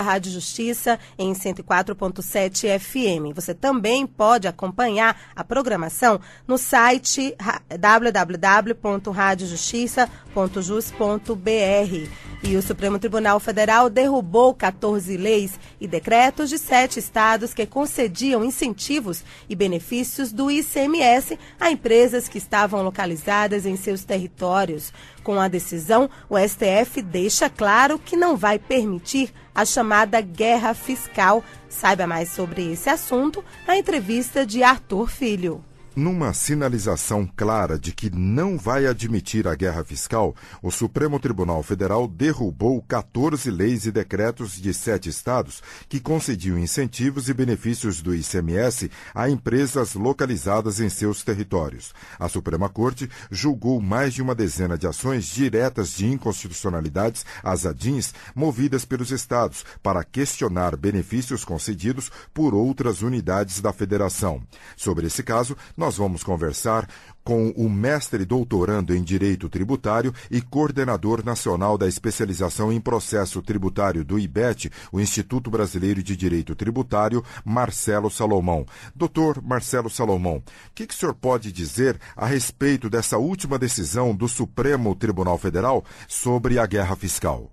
Rádio Justiça em 104.7 FM. Você também pode acompanhar a programação no site www.radiojustiça.jus.br. E o Supremo Tribunal Federal derrubou 14 leis e decretos de 7 estados que concediam incentivos e benefícios do ICMS a empresas que estavam localizadas em seus territórios. Com a decisão, o STF deixa claro que não vai permitir a chamada guerra fiscal. Saiba mais sobre esse assunto na entrevista de Arthur Filho. Numa sinalização clara de que não vai admitir a guerra fiscal, o Supremo Tribunal Federal derrubou 14 leis e decretos de 7 estados que concediam incentivos e benefícios do ICMS a empresas localizadas em seus territórios. A Suprema Corte julgou mais de uma dezena de ações diretas de inconstitucionalidades, as ADINs, movidas pelos estados para questionar benefícios concedidos por outras unidades da federação. Sobre esse caso, nós vamos conversar com o mestre doutorando em Direito Tributário e coordenador nacional da especialização em processo tributário do IBET, o Instituto Brasileiro de Direito Tributário, Marcelo Salomão. Doutor Marcelo Salomão, o que o senhor pode dizer a respeito dessa última decisão do Supremo Tribunal Federal sobre a guerra fiscal?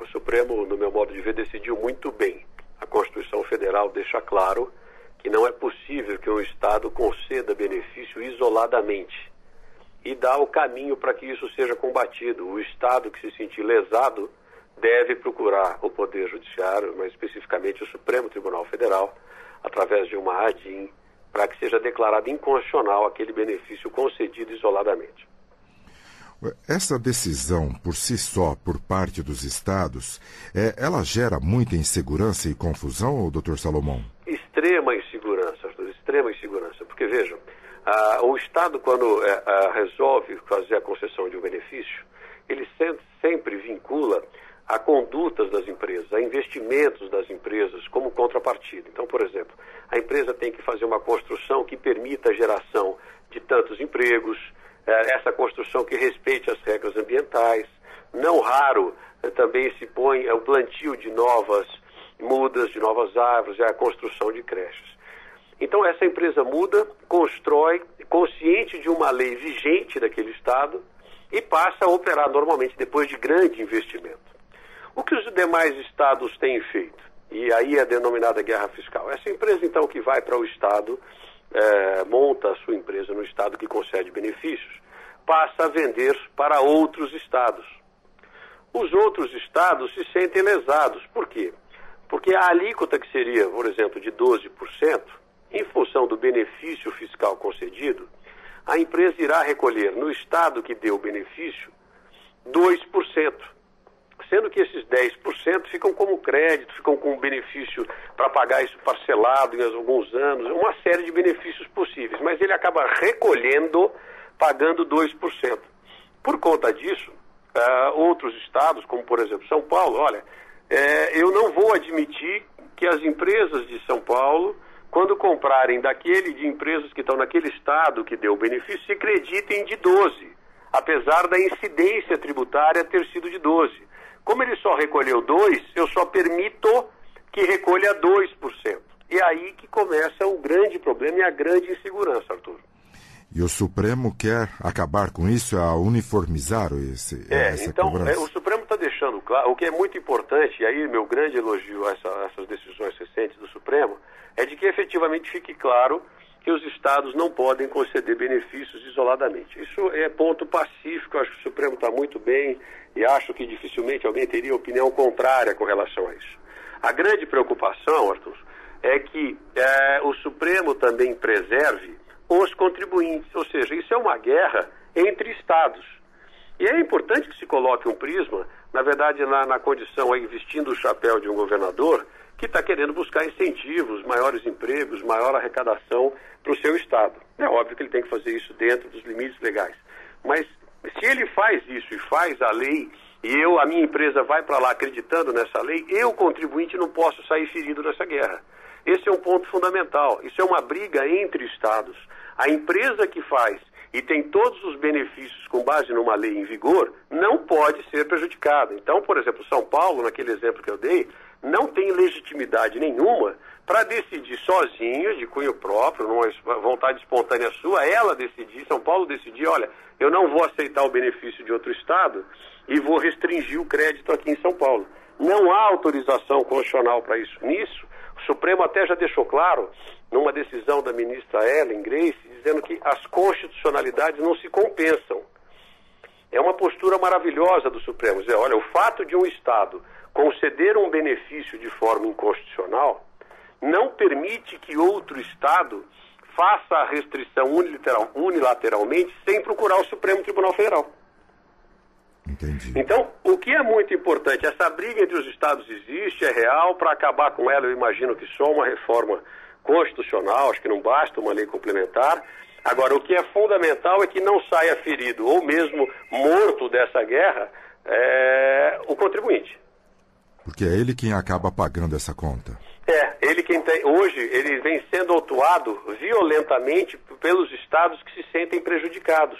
O Supremo, no meu modo de ver, decidiu muito bem. A Constituição Federal deixa claro que não é possível que um Estado conceda benefício isoladamente e dá o caminho para que isso seja combatido. O Estado que se sentir lesado deve procurar o Poder Judiciário, mas especificamente o Supremo Tribunal Federal, através de uma ADIM, para que seja declarado inconstitucional aquele benefício concedido isoladamente. Essa decisão, por si só, por parte dos estados, ela gera muita insegurança e confusão, doutor Salomão? Extrema insegurança, Arthur, extrema insegurança. Porque, vejam, o Estado, quando resolve fazer a concessão de um benefício, ele sempre vincula a condutas das empresas, a investimentos das empresas como contrapartida. Então, por exemplo, a empresa tem que fazer uma construção que permita a geração de tantos empregos, essa construção que respeite as regras ambientais. Não raro também se põe o plantio de novas mudas, de novas árvores, a construção de creches. Então essa empresa muda, constrói, consciente de uma lei vigente daquele Estado e passa a operar normalmente depois de grande investimento. O que os demais Estados têm feito? E aí é denominada guerra fiscal. Essa empresa então que vai para o Estado, monta a sua empresa no Estado que concede benefícios, passa a vender para outros Estados. Os outros Estados se sentem lesados. Por quê? Porque a alíquota que seria, por exemplo, de 12%, em função do benefício fiscal concedido, a empresa irá recolher no Estado que deu o benefício 2%. Sendo que esses 10% ficam como crédito, ficam com benefício para pagar isso parcelado em alguns anos, uma série de benefícios possíveis, mas ele acaba recolhendo, pagando 2%. Por conta disso, outros estados, como por exemplo São Paulo, olha, eu não vou admitir que as empresas de São Paulo, quando comprarem de empresas que estão naquele estado que deu o benefício, se acreditem de 12%, apesar da incidência tributária ter sido de 12%. Como ele só recolheu 2%, eu só permito que recolha 2%. E aí que começa o grande problema e a grande insegurança, Arthur. E o Supremo quer acabar com isso, a uniformizar essa cobrança? O Supremo está deixando claro, o que é muito importante, e aí meu grande elogio a essas decisões recentes do Supremo, é de que efetivamente fique claro que os estados não podem conceder benefícios isoladamente. Isso é ponto pacífico, acho que o Supremo está muito bem e acho que dificilmente alguém teria opinião contrária com relação a isso. A grande preocupação, Arthur, é que o Supremo também preserve os contribuintes, ou seja, isso é uma guerra entre estados. E é importante que se coloque um prisma, na verdade, na condição aí, vestindo o chapéu de um governador que está querendo buscar incentivos, maiores empregos, maior arrecadação para o seu estado. É óbvio que ele tem que fazer isso dentro dos limites legais. Mas se ele faz isso e faz a lei, e a minha empresa vai para lá acreditando nessa lei, eu, contribuinte, não posso sair ferido nessa guerra. Esse é um ponto fundamental. Isso é uma briga entre estados. A empresa que faz e tem todos os benefícios com base numa lei em vigor, não pode ser prejudicado. Então, por exemplo, São Paulo, naquele exemplo que eu dei, não tem legitimidade nenhuma para decidir sozinho, de cunho próprio, numa vontade espontânea sua, ela decidir, São Paulo decidir, olha, eu não vou aceitar o benefício de outro estado e vou restringir o crédito aqui em São Paulo. Não há autorização constitucional para isso. Nisso, o Supremo até já deixou claro, numa decisão da ministra Ellen Grace, dizendo que as constitucionalidades não se compensam. É uma postura maravilhosa do Supremo. Dizer, olha, o fato de um Estado conceder um benefício de forma inconstitucional não permite que outro Estado faça a restrição unilateralmente sem procurar o Supremo Tribunal Federal. Entendi. Então, o que é muito importante, essa briga entre os Estados existe, é real, para acabar com ela eu imagino que só uma reforma constitucional, acho que não basta uma lei complementar. Agora, o que é fundamental é que não saia ferido ou mesmo morto dessa guerra o contribuinte. Porque é ele quem acaba pagando essa conta. Ele quem tem, hoje ele vem sendo autuado violentamente pelos estados que se sentem prejudicados.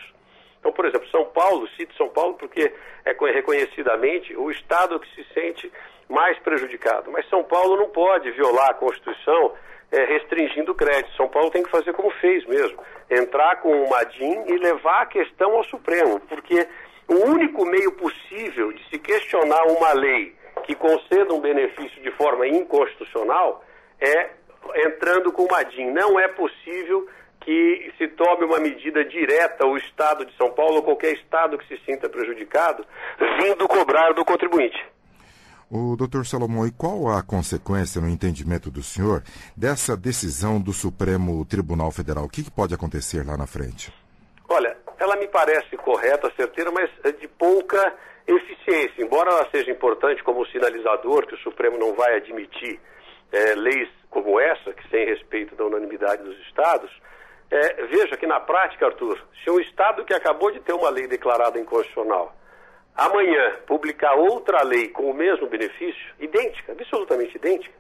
Então, por exemplo, São Paulo, cito São Paulo porque é reconhecidamente o estado que se sente mais prejudicado. Mas São Paulo não pode violar a Constituição restringindo o crédito. São Paulo tem que fazer como fez mesmo, entrar com uma DIN e levar a questão ao Supremo, porque o único meio possível de se questionar uma lei que conceda um benefício de forma inconstitucional é entrando com uma DIN. Não é possível que se tome uma medida direta ao Estado de São Paulo ou qualquer Estado que se sinta prejudicado, vindo cobrar do contribuinte. O doutor Salomão, e qual a consequência, no entendimento do senhor, dessa decisão do Supremo Tribunal Federal? O que pode acontecer lá na frente? Olha, ela me parece correta, certeira, mas de pouca eficiência. Embora ela seja importante como sinalizador que o Supremo não vai admitir leis como essa, que sem respeito da unanimidade dos Estados, veja que na prática, Arthur, se um Estado que acabou de ter uma lei declarada inconstitucional, amanhã publicar outra lei com o mesmo benefício, idêntica, absolutamente idêntica,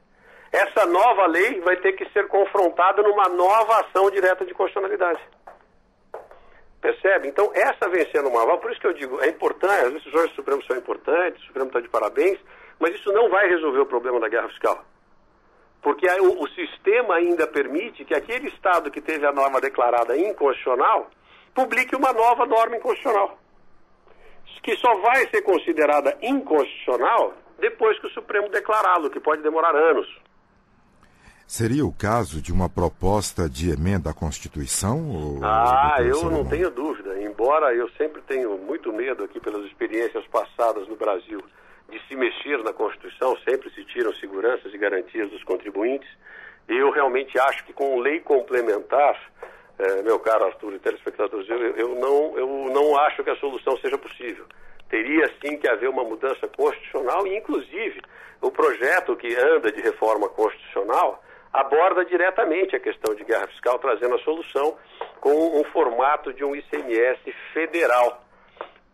essa nova lei vai ter que ser confrontada numa nova ação direta de constitucionalidade. Percebe? Então, essa vem sendo uma aval. Por isso que eu digo, é importante, as decisões do Supremo são importantes, o Supremo está de parabéns, mas isso não vai resolver o problema da guerra fiscal. Porque o sistema ainda permite que aquele Estado que teve a norma declarada inconstitucional publique uma nova norma inconstitucional, que só vai ser considerada inconstitucional depois que o Supremo declará-lo, que pode demorar anos. Seria o caso de uma proposta de emenda à Constituição? Eu não tenho dúvida. Embora eu sempre tenho muito medo aqui pelas experiências passadas no Brasil de se mexer na Constituição, sempre se tiram seguranças e garantias dos contribuintes. Eu realmente acho que com lei complementar, meu caro Arthur e telespectadores, eu não acho que a solução seja possível. Teria sim que haver uma mudança constitucional e, inclusive, o projeto que anda de reforma constitucional aborda diretamente a questão de guerra fiscal, trazendo a solução com um formato de um ICMS federal.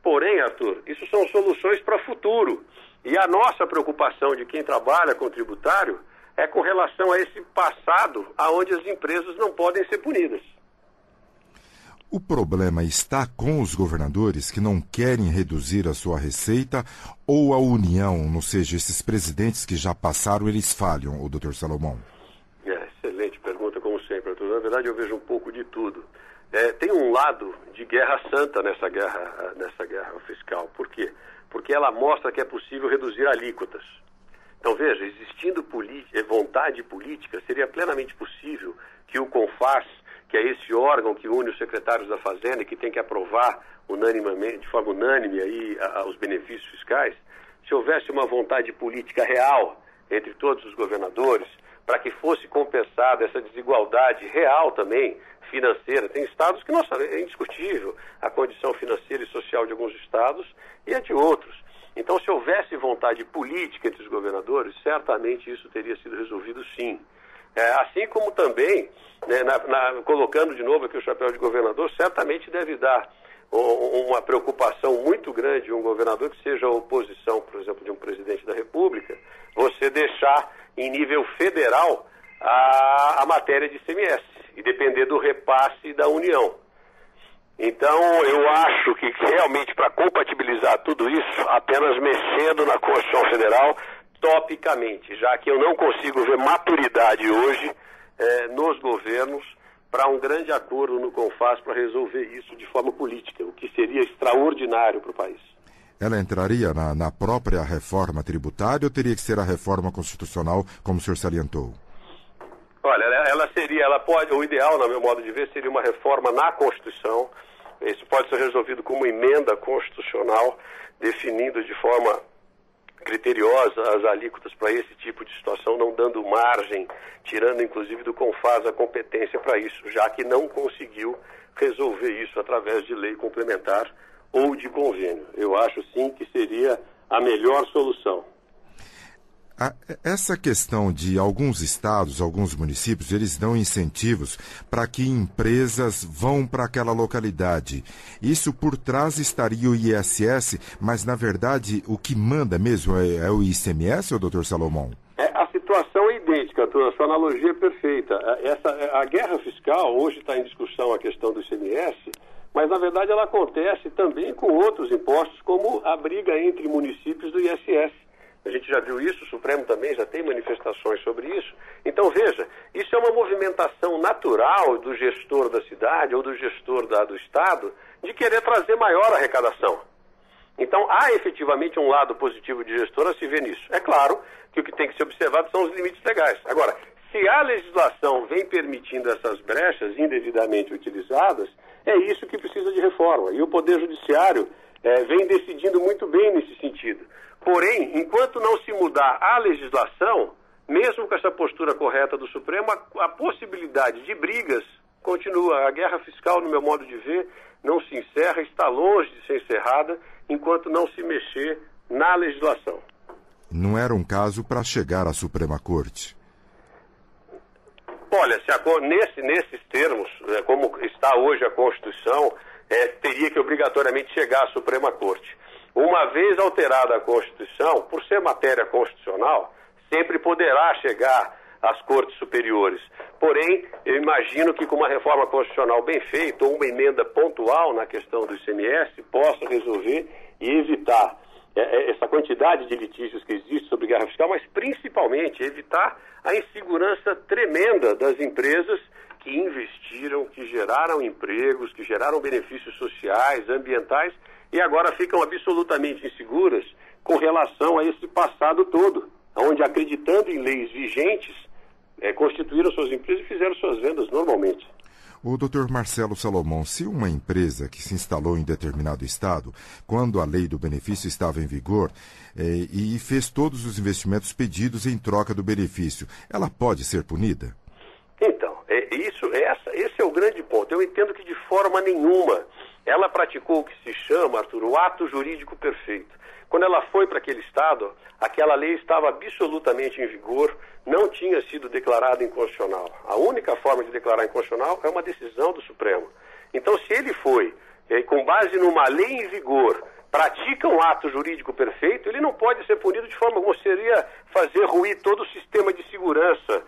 Porém, Arthur, isso são soluções para o futuro. E a nossa preocupação de quem trabalha com tributário é com relação a esse passado, onde as empresas não podem ser punidas. O problema está com os governadores que não querem reduzir a sua receita ou a União, ou seja, esses presidentes que já passaram, eles falham, o doutor Salomão? Excelente pergunta, como sempre, Arthur. Na verdade, eu vejo um pouco de tudo. Tem um lado de guerra santa nessa guerra fiscal. Por quê? Porque ela mostra que é possível reduzir alíquotas. Então, veja, existindo vontade política, seria plenamente possível que o CONFAS, que é esse órgão que une os secretários da Fazenda e que tem que aprovar unanimemente, de forma unânime aí, os benefícios fiscais, se houvesse uma vontade política real entre todos os governadores, para que fosse compensada essa desigualdade real também, financeira. Tem estados que, nossa, é indiscutível a condição financeira e social de alguns estados e a de outros. Então, se houvesse vontade política entre os governadores, certamente isso teria sido resolvido sim. Assim como também, né, colocando de novo aqui o chapéu de governador, certamente deve dar uma preocupação muito grande um governador que seja a oposição, por exemplo, de um presidente da República, você deixar em nível federal a matéria de ICMS e depender do repasse da União. Então, eu acho que realmente para compatibilizar tudo isso, apenas mexendo na Constituição Federal topicamente, já que eu não consigo ver maturidade hoje nos governos para um grande acordo no CONFAS para resolver isso de forma política, o que seria extraordinário para o país. Ela entraria na própria reforma tributária ou teria que ser a reforma constitucional, como o senhor salientou? Olha, o ideal, no meu modo de ver, seria uma reforma na Constituição. Isso pode ser resolvido com uma emenda constitucional, definindo de forma criteriosa as alíquotas para esse tipo de situação, não dando margem, tirando inclusive do CONFAS a competência para isso, já que não conseguiu resolver isso através de lei complementar ou de convênio. Eu acho sim que seria a melhor solução. Essa questão de alguns estados, alguns municípios, eles dão incentivos para que empresas vão para aquela localidade. Isso por trás estaria o ISS, mas na verdade o que manda mesmo é o ICMS, ou doutor Salomão? A situação é idêntica, a sua analogia é perfeita. A guerra fiscal, hoje está em discussão a questão do ICMS, mas na verdade ela acontece também com outros impostos, como a briga entre municípios do ISS. A gente já viu isso, o Supremo também já tem manifestações sobre isso. Então, veja, isso é uma movimentação natural do gestor da cidade ou do gestor do Estado de querer trazer maior arrecadação. Então, há efetivamente um lado positivo de gestor a se ver nisso. É claro que o que tem que ser observado são os limites legais. Agora, se a legislação vem permitindo essas brechas indevidamente utilizadas, é isso que precisa de reforma. E o Poder Judiciário vem decidindo muito bem nesse sentido. Porém, enquanto não se mudar a legislação, mesmo com essa postura correta do Supremo, a possibilidade de brigas continua. A guerra fiscal, no meu modo de ver, não se encerra, está longe de ser encerrada, enquanto não se mexer na legislação. Não era um caso para chegar à Suprema Corte? Olha, nesses termos, como está hoje a Constituição, teria que obrigatoriamente chegar à Suprema Corte. Uma vez alterada a Constituição, por ser matéria constitucional, sempre poderá chegar às Cortes Superiores. Porém, eu imagino que com uma reforma constitucional bem feita, ou uma emenda pontual na questão do ICMS, possa resolver e evitar essa quantidade de litígios que existe sobre guerra fiscal, mas principalmente evitar a insegurança tremenda das empresas que investiram, que geraram empregos, que geraram benefícios sociais, ambientais, e agora ficam absolutamente inseguras com relação a esse passado todo, onde, acreditando em leis vigentes, constituíram suas empresas e fizeram suas vendas normalmente. O doutor Marcelo Salomão, se uma empresa que se instalou em determinado estado, quando a lei do benefício estava em vigor, e fez todos os investimentos pedidos em troca do benefício, ela pode ser punida? Então, esse é o grande ponto. Eu entendo que de forma nenhuma ela praticou o que se chama, Arthur, o ato jurídico perfeito. Quando ela foi para aquele estado, aquela lei estava absolutamente em vigor, não tinha sido declarada inconstitucional. A única forma de declarar inconstitucional é uma decisão do Supremo. Então, se ele foi, com base numa lei em vigor, pratica um ato jurídico perfeito, ele não pode ser punido de forma como seria fazer ruir todo o sistema de segurança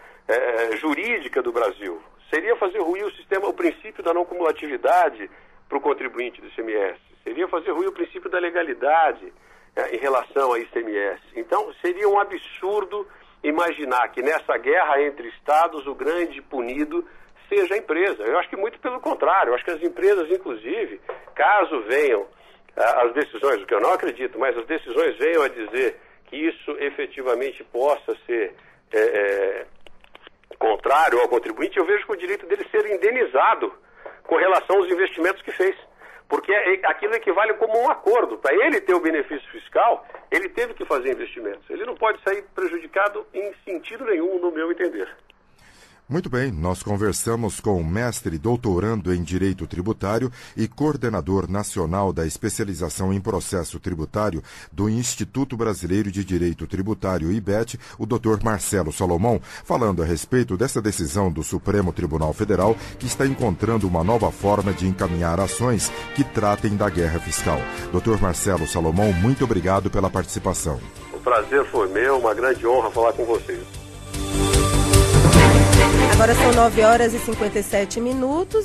jurídica do Brasil. Seria fazer ruir o princípio da não cumulatividade para o contribuinte do ICMS. Seria fazer ruir o princípio da legalidade em relação ao ICMS. Então, seria um absurdo imaginar que nessa guerra entre estados o grande punido seja a empresa. Eu acho que muito pelo contrário. Eu acho que as empresas, inclusive, caso venham as decisões, o que eu não acredito, mas as decisões venham a dizer que isso efetivamente possa ser contrário ao contribuinte, eu vejo que o direito dele ser indenizado com relação aos investimentos que fez. Porque aquilo equivale como um acordo. Para ele ter o benefício fiscal, ele teve que fazer investimentos. Ele não pode sair prejudicado em sentido nenhum, no meu entender. Muito bem, nós conversamos com o mestre doutorando em Direito Tributário e coordenador nacional da especialização em processo tributário do Instituto Brasileiro de Direito Tributário, IBET, o Dr. Marcelo Salomão, falando a respeito dessa decisão do Supremo Tribunal Federal que está encontrando uma nova forma de encaminhar ações que tratem da guerra fiscal. Dr. Marcelo Salomão, muito obrigado pela participação. O prazer foi meu, uma grande honra falar com vocês. Agora são 9 horas e 57 minutos.